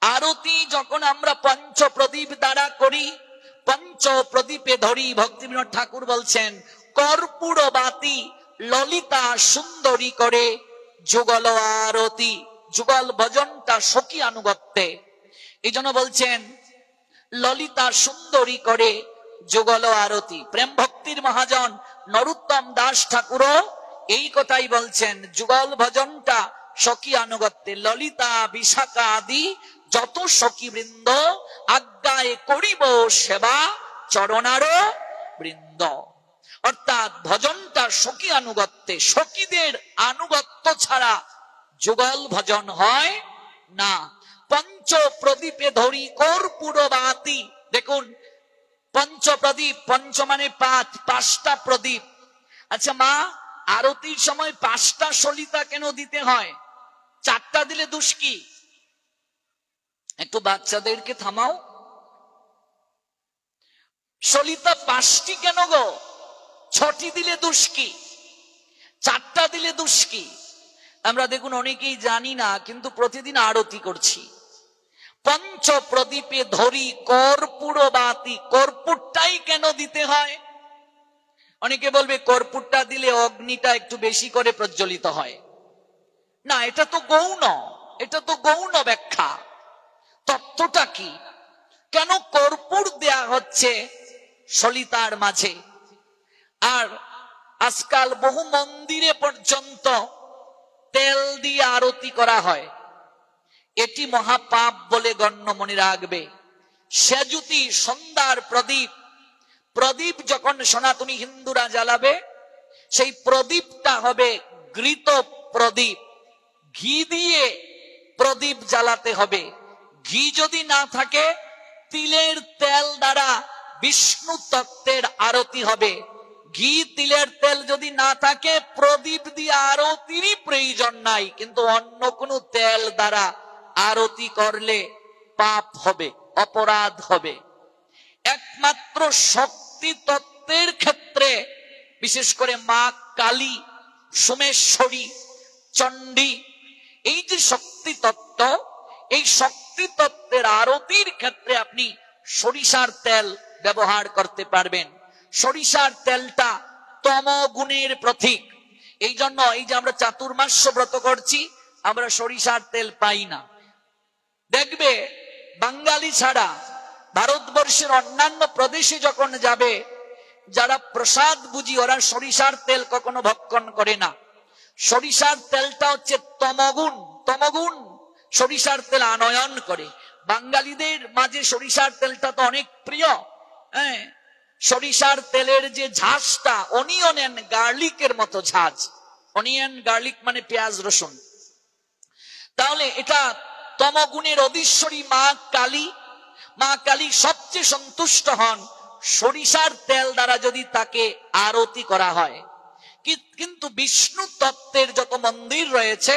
আরতি যখন আমরা পঞ্চ প্রদীপ দ্বারা করি, পঞ্চ প্রদীপে ধরি, ভক্তিবিনোদ ঠাকুর বলছেন কর্পূর বাতি ললিতা সুন্দরী করে যুগল আরতি। যুগল ভজনটা সখী আনুগত্যে, এই জন্য বলছেন ললিতা সুন্দরী করে যুগল আরতি। প্রেম ভক্তির মহাজন নরোত্তম দাস ঠাকুরও এই কথাই বলছেন, যুগল ভজনটা সখী আনুগত্যে, ললিতা বিশাখা আদি যত সখী বৃন্দ আজ্ঞায় করিব সেবা চরণার বৃন্দ। অর্থাৎ ভজনটা সখী আনুগত্যে, সখীদের আনুগত্য ছাড়া যুগল ভজন হয় না। পঞ্চ প্রদীপে ধরি কর্পূর বাতি, দেখুন পঞ্চ প্রদীপ, পঞ্চ মানে পাঁচ, পাঁচটা প্রদীপ। আচ্ছা মা, আরতির সময় পাঁচটা সলিতা কেন দিতে হয়? চারটা দিলে দোষ কি? একটু বাচ্চাদেরকে থামাও। সলিতা পাঁচটি কেন গো? ছটি দিলে দোষ কি? চারটা দিলে দোষ কি? আমরা দেখুন অনেকেই জানি না, কিন্তু প্রতিদিন আরতি করছি। পঞ্চ প্রদীপে ধরি কর্পূর বাতি, কর্পূরটাই কেন দিতে হয়? অনেকে বলবে কর্পূরটা দিলে অগ্নিটা একটু বেশি করে প্রজ্বলিত হয়। না, এটা তো গৌণ, এটা তো গৌণ ব্যাখ্যা। তত্ত্বটা কি? কেন কর্পূর দেয়া হচ্ছে সলিতার মাঝে? আর আজকাল বহু মন্দিরে পর্যন্ত তেল দিয়ে আরতি করা হয়, এটি মহাপাপ বলে গণ্য মনে রাখবে। সেজুতি সন্ধ্যার প্রদীপ, প্রদীপ যখন সনাতনী হিন্দুরা জ্বালাবে, সেই প্রদীপটা হবে ঘৃত প্রদীপ, ঘি দিয়ে প্রদীপ জ্বালাতে হবে। ঘি যদি না থাকে, তিলের তেল দ্বারা বিষ্ণু তত্ত্বের আরতি হবে। ঘি তিলের তেল যদি না থাকে, প্রদীপ দিয়ে আরতিরই প্রয়োজন নাই। কিন্তু অন্য কোনো তেল দ্বারা আরতি করলে পাপ হবে, অপরাধ হবে। একমাত্র শক্তি তত্ত্বের ক্ষেত্রে, বিশেষ করে মা কালী, সোমেশ্বরী, চণ্ডী, এই যে শক্তি তত্ত্ব, এই শক্তি তত্ত্বের আরতির ক্ষেত্রে আপনি সরিষার তেল ব্যবহার করতে পারবেন। সরিষার তেলটা তমগুণের প্রতীক। এই জন্য এই যে আমরা চাতুর্মাস্য ব্রত করছি, আমরা সরিষার তেল পাই না। দেখবে বাঙালি ছাড়া ভারতবর্ষের অন্যান্য প্রদেশে যখন যাবে, যারা প্রসাদ বুঝি, ওরা সরিষার তেল কখনো ভক্ষণ করে না। সরিষার তেলটা হচ্ছে তমগুণ, তমগুণ সরিষার তেল আনয়ন করে। বাঙালিদের মাঝে সরিষার তেলটা তো অনেক প্রিয়। হ্যাঁ, সরিষার তেলের যে ঝাঁজটা অনিয়ন এন্ড গার্লিকের মতো ঝাঁজ। অনিয়ন গার্লিক মানে পেঁয়াজ রসুন। তাহলে এটা তমগুণের অধীশ্বরী মা কালী। মা কালী সবচেয়ে সন্তুষ্ট হন সরিষার তেল দ্বারা যদি তাকে আরতি করা হয়। কিন্তু বিষ্ণু তত্ত্বের যত মন্দির রয়েছে,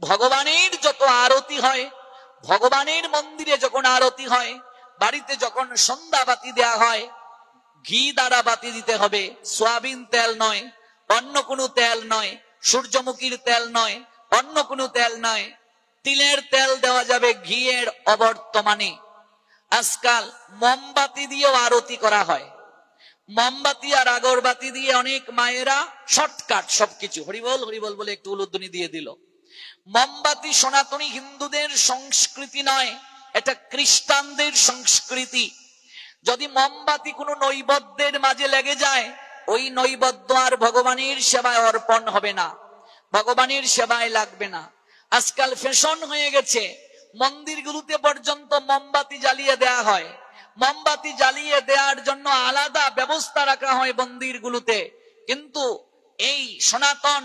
ভগবানের যত আরতি হয়, ভগবানের মন্দিরে যখন আরতি হয়, বাড়িতে যখন সন্ধ্যা বাতি দেয়া হয়, ঘি দ্বারা বাতি দিতে হবে, সয়াবিন তেল নয়, অন্য কোনো তেল নয়, সূর্যমুখীর তেল নয়, অন্য কোনো তেল নয়। তিলের তেল দেওয়া যাবে ঘিয়ের অবর্তমানে। আজকাল মোমবাতি দিয়েও আরতি করা হয়। মোমবাতি আর আগরবাতি দিয়ে অনেক মায়েরা শর্টকাট সবকিছু হরিবল হরিবল বলে একটু উলুধ্বনি দিয়ে দিল। মোমবাতি সনাতনী হিন্দুদের সংস্কৃতি নয়, এটা খ্রিস্টানদের সংস্কৃতি। যদি মোমবাতি কোনো নৈবেদ্যের মাঝে লেগে যায়, ওই নৈবেদ্য আর ভগবানের সেবায় অর্পণ হবে না, ভগবানের সেবায় লাগবে না। আজকাল ফ্যাশন হয়ে গেছে, মন্দিরগুলোতে পর্যন্ত মোমবাতি জ্বালিয়ে দেয়া হয়। মোমবাতি জ্বালিয়ে দেওয়ার জন্য আলাদা ব্যবস্থা রাখা হয় মন্দিরগুলোতে। কিন্তু এই সনাতন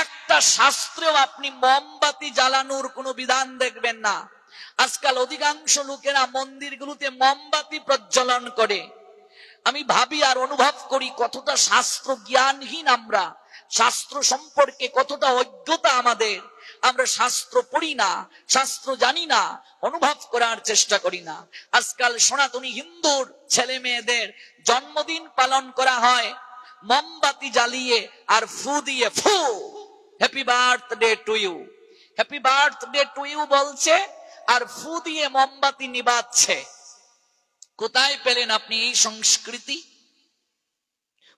একটা শাস্ত্রেও আপনি মোমবাতি জ্বালানোর কোনো বিধান দেখবেন না। আজকাল অধিকাংশ লোকেরা মন্দিরগুলোতে মোমবাতি প্রজ্বলন করে। আমি ভাবি আর অনুভব করি কতটা শাস্ত্র জ্ঞানহীন আমরা, শাস্ত্র সম্পর্কে কতটা অজ্ঞতা আমাদের। আমরা শাস্ত্র পড়ি না, শাস্ত্র জানি না, অনুভব করার চেষ্টা করি না। আজকাল সনাতনী হিন্দুর ছেলে মেয়েদের জন্মদিন পালন করা হয় মোমবাতি জ্বালিয়ে আর ফু দিয়ে, ফু, happy birthday to you, happy birthday to you বলছে, আর ফু দিয়ে মোমবাতি নিবাচ্ছে। কোথায় পেলেন আপনি এই সংস্কৃতি?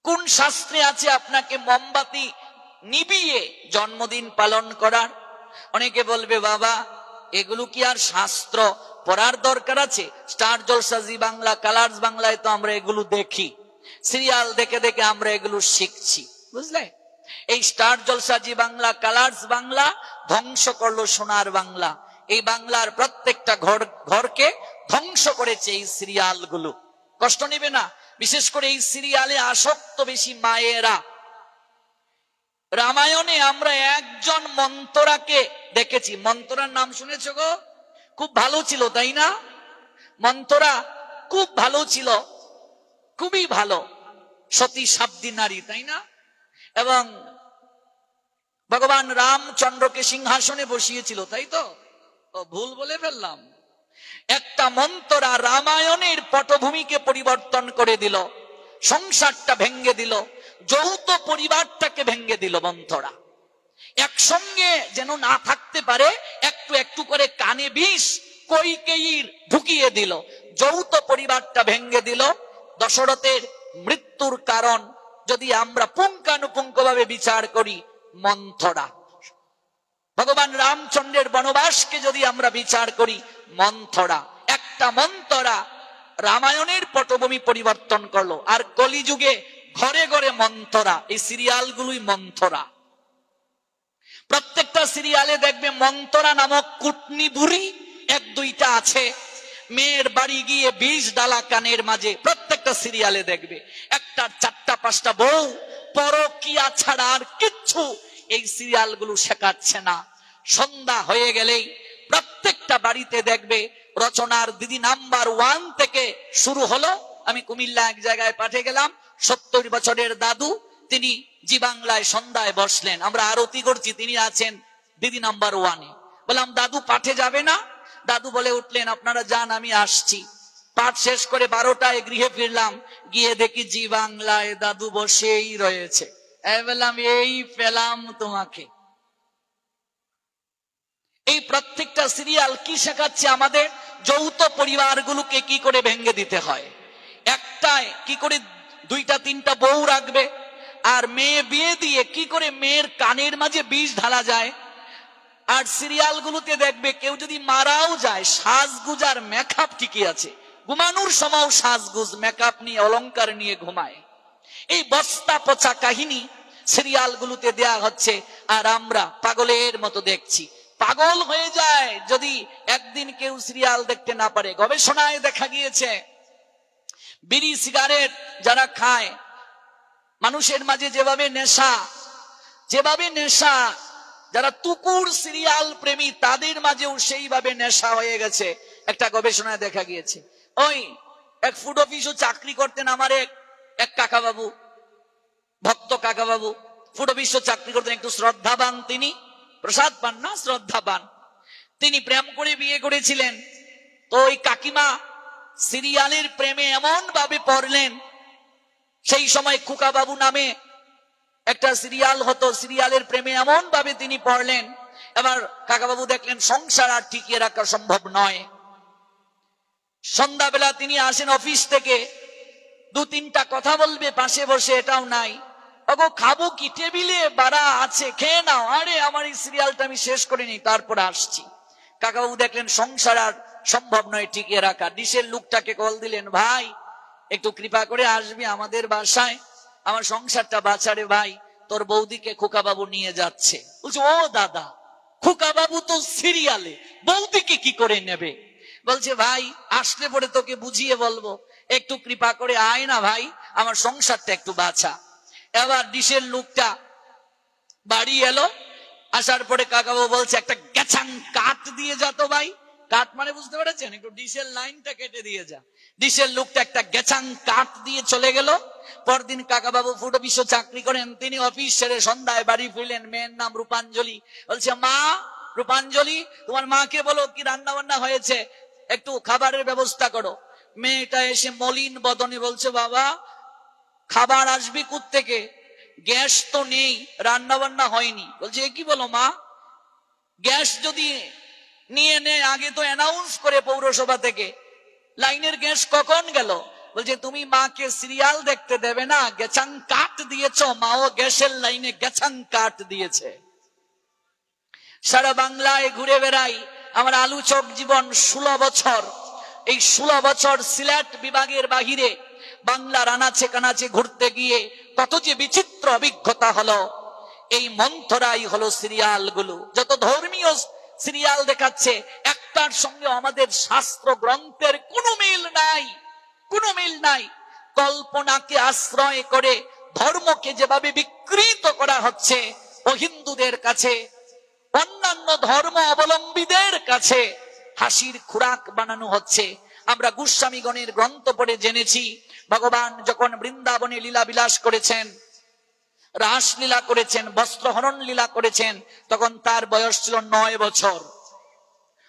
কোন শাস্ত্রে আছে আপনাকে মোমবাতি নিবিয়ে জন্মদিন পালন করার? অনেকে বলবে বাবা এগুলো কি আর শাস্ত্র পড়ার দরকার আছে? স্টার জলসা, জি বাংলা, কালার্স বাংলায় তো আমরা এগুলো দেখি, সিরিয়াল দেখে দেখে আমরা এগুলো শিখছি, বুঝলে? এই স্টার জলসা, জি বাংলা, কালার্স বাংলা ধ্বংস করলো সোনার বাংলা। এই বাংলার প্রত্যেকটা ঘরকে ধ্বংস করেছে এই সিরিয়াল গুলো। কষ্ট নেবে না, বিশেষ করে এই সিরিয়ালে আসক্ত বেশি মায়েরা। রামায়ণে আমরা একজন মন্থরাকে দেখেছি। মন্থরার নাম শুনেছো গো? খুব ভালো ছিল, তাই না? মন্থরা খুব ভালো ছিল, খুবই ভালো, সতী সাধ্বী নারী, তাই না? এবং ভগবান রামচন্দ্রকে সিংহাসনে বসিয়েছিল, তাই তো? ভুল বলে ফেললাম। একটা মন্থরা রামায়ণের পটভূমিকে পরিবর্তন করে দিল, সংসারটা ভেঙ্গে দিল, যৌথ পরিবারটাকে ভেঙ্গে দিল মন্থরা। একসঙ্গে যেন না থাকতে পারে, একটু একটু করে কানে বিষ কইকেয়ীর ঢুকিয়ে দিল, যৌথ পরিবারটা ভেঙ্গে দিল। দশরথের মৃত্যুর কারণ যদি আমরা পুঙ্খানুপুঙ্খ ভাবে বিচার করি, মন্থরা। ভগবান রামচন্দ্রের বনবাসকে যদি আমরা বিচার করি, মন্থরা। একটা মন্থরা রামায়ণের পটভূমি পরিবর্তন করলো। আর কলিযুগে ঘরে ঘরে মন্থরা, এই সিরিয়ালগুলোই মন্থরা। প্রত্যেকটা সিরিয়ালে দেখবে মন্থরা নামক কুটনি বুড়ি এক দুইটা আছে, মেয়ের বাড়ি গিয়ে 20 ডালা কানের মাঝে। প্রত্যেকটা সিরিয়ালে দেখবে একটা 4টা 5টা বউ, পরকিয়া ছাড়া আর কিচ্ছু এই সিরিয়ালগুলো শেখাচ্ছে না। সন্ধ্যা হয়ে গেলেই প্রত্যেকটা বাড়িতে দেখবে রচনার দিদি নাম্বার 1 থেকে শুরু হলো। আমি কুমিল্লা এক জায়গায় পাঠে গেলাম, 70 বছরের দাদু, তিনি জি বাংলায় সন্ধ্যায় বসলেন, আমরা আরতি করছি, তিনি আছেন দিদি নাম্বার 1-এ। বললাম দাদু পাঠে যাবে না? দাদু বলে উঠলেন আপনারা যান, আমি আসছি। পাঠ শেষ করে 12টায় গৃহে ফিরলাম, গিয়ে দেখি জি বাংলায় দাদু বসেই রয়েছে। বললাম এই পেলাম তোমাকে। এই প্রত্যেকটা সিরিয়াল কি শেখাচ্ছে আমাদের? যৌথ পরিবারগুলোকে কি করে ভেঙে দিতে হয়, একটায় কি করে 2টা 3টা বউ রাখবে, আর মেয়ে বিয়ে দিয়ে কি করে মেয়ের কানের মাঝে বিষ ঢালা যায়। আর সিরিয়ালগুলোতে দেখবে কেউ যদি মারাও যায়, সাজগুজ আর মেকআপ ঠিকই আছে, ঘুমানোর সময় সাজগুজ মেকআপ নিয়ে অলংকার নিয়ে ঘুমায়। এই বস্তা পচা কাহিনী সিরিয়ালগুলোতে দেয়া হচ্ছে, আর আমরা পাগলের মতো দেখছি। পাগল হয়ে যায় যদি একদিন কেউ সিরিয়াল দেখতে না পারে। গবেষণায় দেখা গিয়েছে বিড়ি সিগারেট যারা খায়, মানুষের মাঝে যেভাবে নেশা, যারা তুকুর সিরিয়াল প্রেমী তাদের মাঝেও সেইভাবে নেশা হয়ে গেছে। একটা গবেষণায় দেখা গিয়েছে। ওই এক ফুড অফিসও চাকরি করতেন আমার এক কাকা বাবু, ভক্ত কাকা বাবু, ফুড অফিসও চাকরি করতেন, একটু শ্রদ্ধাবান তিনি, প্রসাদ পান না, শ্রদ্ধাবান। তিনি প্রেম করে বিয়ে করেছিলেন। তো ওই কাকিমা সিরিয়ালের প্রেমে এমন ভাবে পড়লেন, সেই সময় খুকা বাবু নামে একটা সিরিয়াল হতো, সিরিয়ালের প্রেমে এমন ভাবে তিনি পড়লেন, এবার কাকাবাবু দেখলেন সংসার আর টিকিয়ে রাখা সম্ভব নয়। সন্ধ্যাবেলা তিনি আসেন অফিস থেকে, 2-3টা কথা বলবে পাশে বসে, এটাও নাই। ওগো খাবো কি, টেবিলে বাড়া আছে, খেয়ে নাও। আরে আমার এই সিরিয়ালটা আমি শেষ করে নি, তারপর আসছি। কাকাবাবু দেখলেন সংসার আর সম্ভব নয় টিকিয়ে রাখা। ডিশের লোকটাকে কল দিলেন, ভাই একটু কৃপা করে আসবি আমাদের বাসায়, আমার সংসারটা বাঁচারে ভাই, তোর বৌদিকে খোকা বাবু নিয়ে যাচ্ছে। বলছে ও দাদা, খোকা বাবু তো সিরিয়ালে, বৌদিকে কি করে নেবে? বলছে ভাই আসলে পরে তোকে বুঝিয়ে বলবো, একটু কৃপা করে আয় না ভাই, আমার সংসারটা একটু বাঁচা। এবার ডিশের লোকটা বাড়ি এলো, আসার পরে কাকাবাবু বলছে একটা গেছাং কাঠ দিয়ে যা তো ভাই। কাঠ মানে বুঝতে পেরেছেন, একটু ডিশের লাইনটা কেটে দিয়ে যা। ডিশের লোকটা একটা গেছাং কাঠ দিয়ে চলে গেল। পরদিন কাকাবাবু ফুড অফিসে চাকরি করেন, তিনি অফিস ছেড়ে সন্ধ্যায় বাড়ি ফিরলেন। মেয়ের নাম রূপাঞ্জলি। বলছে মা রূপাঞ্জলি, তোমার মাকে বলো কি রান্না বান্না হয়েছে, একটু খাবারের ব্যবস্থা করো। মেয়েটা এসে মলিন বদনে বলছে বাবা খাবার আসবে কোত্থেকে, গ্যাস তো নেই, রান্না বান্না হয়নি। বলছে এ কি বলো মা, গ্যাস যদি নিয়ে নে, আগে তো অ্যানাউন্স করে পৌরসভা থেকে লাইনের গ্যাস কখন গেল, বলছে তুমি মাকে সিরিয়াল দেখতে দেবে না, গেছাং কাট দিয়েছ, মাও গ্যাসের লাইনে গেছাং কাট দিয়েছে। সারা বাংলায় ঘুরে বেড়াই, আমার আলোচক জীবন 16 বছর। এই 16 বছর সিলেট বিভাগের বাহিরে বাংলার আনাচে কানাচে ঘুরতে গিয়ে কত যে বিচিত্র অভিজ্ঞতা হলো। এই মন্থরাই হলো সিরিয়াল গুলো, যত ধর্মীয় সিরিয়াল দেখাচ্ছে একটার সঙ্গে আমাদের শাস্ত্র গ্রন্থের কোনো মিল নাই, কোনো মিল নাই। কল্পনাকে আশ্রয় করে ধর্মকে যেভাবে বিকৃত করা হচ্ছে, ও হিন্দুদের কাছে, অন্যান্য ধর্ম অবলম্বীদের কাছে হাসির খোরাক বানানো হচ্ছে। আমরা গোস্বামীগণের গ্রন্থ পড়ে জেনেছি, ভগবান যখন বৃন্দাবনে লীলা বিলাস করেছেন, রাসলীলা করেছেন, বস্ত্রহরণ লীলা করেছেন, তখন তার বয়স ছিল 9 বছর।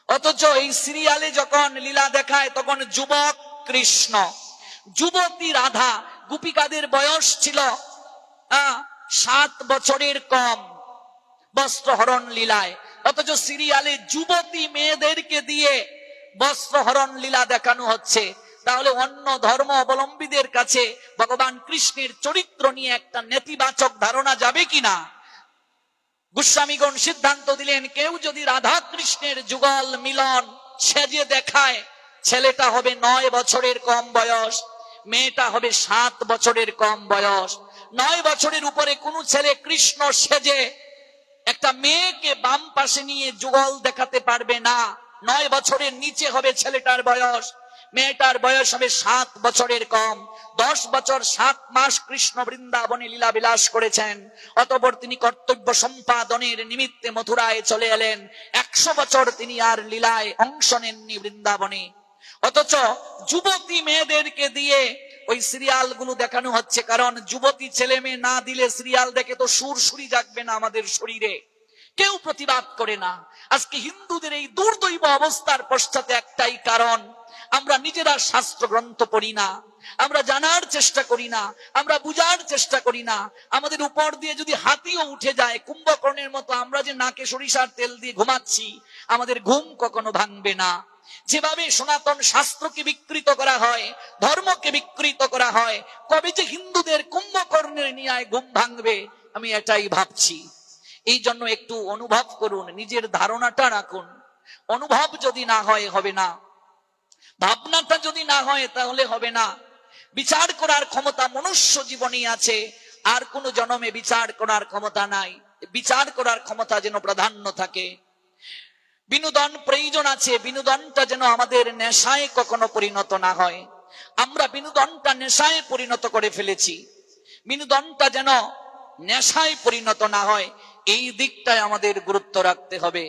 অথচ এই সিরিয়ালে যখন লীলা দেখায় তখন যুবক কৃষ্ণ, যুবতী রাধা, গোপিকাদের বয়স ছিল 7 বছরের কম বস্ত্রহরণ লীলায়। অথচ সিরিয়ালে যুবতী মেয়েদেরকে দিয়ে বস্ত্রহরণ লীলা দেখানো হচ্ছে। তাহলে অন্য ধর্ম অবলম্বীদের কাছে ভগবান কৃষ্ণের চরিত্র নিয়ে একটা নেতিবাচক ধারণা যাবে কিনা? গোস্বামীগণ সিদ্ধান্ত দিলেন, কেউ যদি রাধা কৃষ্ণের যুগল মিলন সেজে দেখায়, ছেলেটা হবে 9 বছরের কম বয়স, মেয়েটা হবে 7 বছরের কম বয়স। 9 বছরের উপরে কোন ছেলে কৃষ্ণ সেজে একটা মেয়েকে বাম পাশে নিয়ে যুগল দেখাতে পারবে না। 9 বছরের নিচে হবে ছেলেটার বয়স, মেয়েটার বয়স হবে 7 বছরের কম। 10 বছর 7 মাস কৃষ্ণ বৃন্দাবনে লীলা বিলাস করেছেন। অতঃপর তিনি কর্তব্য সম্পাদনের নিমিত্তে মথুরায় চলে এলেন। 100 বছর তিনি আর লীলায় অংশ নেননি বৃন্দাবনে। অথচ যুবতী মেয়েদেরকে দিয়ে ওই সিরিয়াল গুলো দেখানো হচ্ছে, কারণ যুবতী ছেলে মেয়ে না দিলে সিরিয়াল দেখে তো সুরসুরি জাগবে না আমাদের শরীরে, কেউ প্রতিবাদ করে না। আজকে হিন্দুদের এই দুর্দৈব অবস্থার পশ্চাতে একটাই কারণ, আমরা নিজেরা শাস্ত্র গ্রন্থ পড়ি না, আমরা জানার চেষ্টা করি না, আমরা বুঝার চেষ্টা করি না। আমাদের উপর দিয়ে যদি হাতিও উঠে যায় কুম্ভকর্ণের মতো, আমরা যে নাকে সরিষার তেল দিয়ে ঘুমাচ্ছি, আমাদের ঘুম কখনো ভাঙবে না। যেভাবে সনাতন শাস্ত্রকে বিকৃত করা হয়, ধর্মকে বিকৃত করা হয়, কবে যে হিন্দুদের কুম্ভকর্ণের নিয়ে ঘুম ভাঙবে আমি এটাই ভাবছি। এই জন্য একটু অনুভব করুন, নিজের ধারণাটা রাখুন। অনুভব যদি না হয় হবে না, ভাবনাটা যদি না হয় তাহলে হবে না। বিচার করার ক্ষমতা মনুষ্য জীবনেই আছে, আর কোন জন্মে বিচার করার ক্ষমতা নাই। বিচার করার ক্ষমতা যেন প্রাধান্য থাকে। বিনোদন প্রয়োজন আছে, বিনোদনটা যেন আমাদের নেশায় কখনো পরিণত না হয়। আমরা বিনোদনটা নেশায় পরিণত করে ফেলেছি, বিনোদনটা যেন নেশায় পরিণত না হয়, এই দিকটায় আমাদের গুরুত্ব রাখতে হবে।